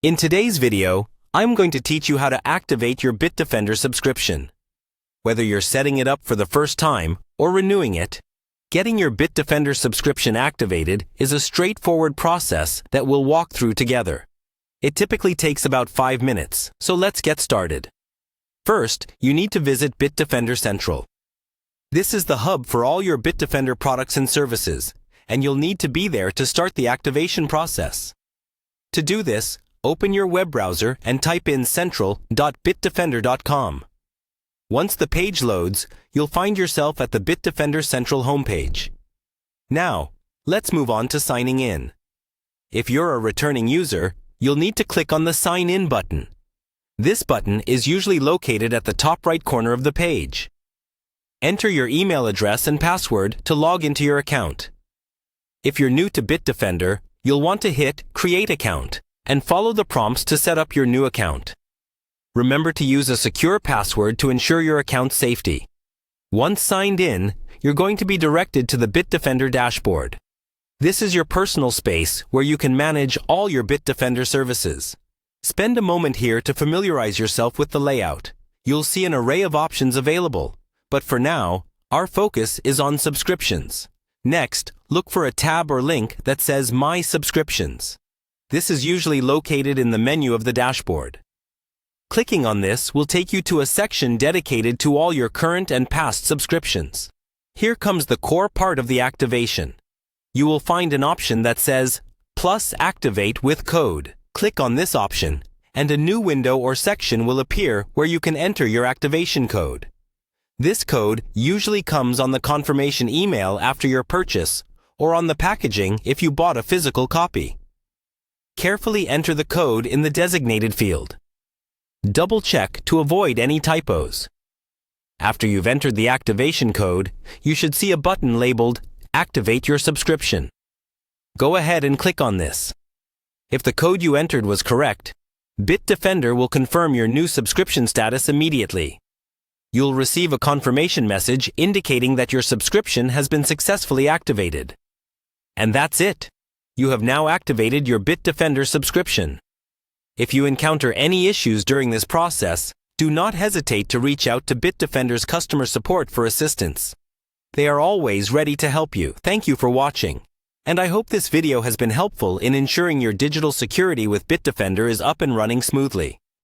In today's video, I'm going to teach you how to activate your Bitdefender subscription. Whether you're setting it up for the first time or renewing it, getting your Bitdefender subscription activated is a straightforward process that we'll walk through together. It typically takes about 5 minutes, so let's get started. First, you need to visit Bitdefender Central. This is the hub for all your Bitdefender products and services, and you'll need to be there to start the activation process. To do this, open your web browser and type in central.bitdefender.com. Once the page loads, you'll find yourself at the Bitdefender Central homepage. Now, let's move on to signing in. If you're a returning user, you'll need to click on the Sign In button. This button is usually located at the top right corner of the page. Enter your email address and password to log into your account. If you're new to Bitdefender, you'll want to hit Create Account and follow the prompts to set up your new account. Remember to use a secure password to ensure your account's safety. Once signed in, you're going to be directed to the Bitdefender dashboard. This is your personal space where you can manage all your Bitdefender services. Spend a moment here to familiarize yourself with the layout. You'll see an array of options available, but for now, our focus is on subscriptions. Next, look for a tab or link that says My Subscriptions. This is usually located in the menu of the dashboard. Clicking on this will take you to a section dedicated to all your current and past subscriptions. Here comes the core part of the activation. You will find an option that says Plus Activate with Code. Click on this option, and a new window or section will appear where you can enter your activation code. This code usually comes on the confirmation email after your purchase or on the packaging if you bought a physical copy. Carefully enter the code in the designated field. Double-check to avoid any typos. After you've entered the activation code, you should see a button labeled Activate Your Subscription. Go ahead and click on this. If the code you entered was correct, Bitdefender will confirm your new subscription status immediately. You'll receive a confirmation message indicating that your subscription has been successfully activated. And that's it. You have now activated your Bitdefender subscription. If you encounter any issues during this process, do not hesitate to reach out to Bitdefender's customer support for assistance. They are always ready to help you. Thank you for watching. And I hope this video has been helpful in ensuring your digital security with Bitdefender is up and running smoothly.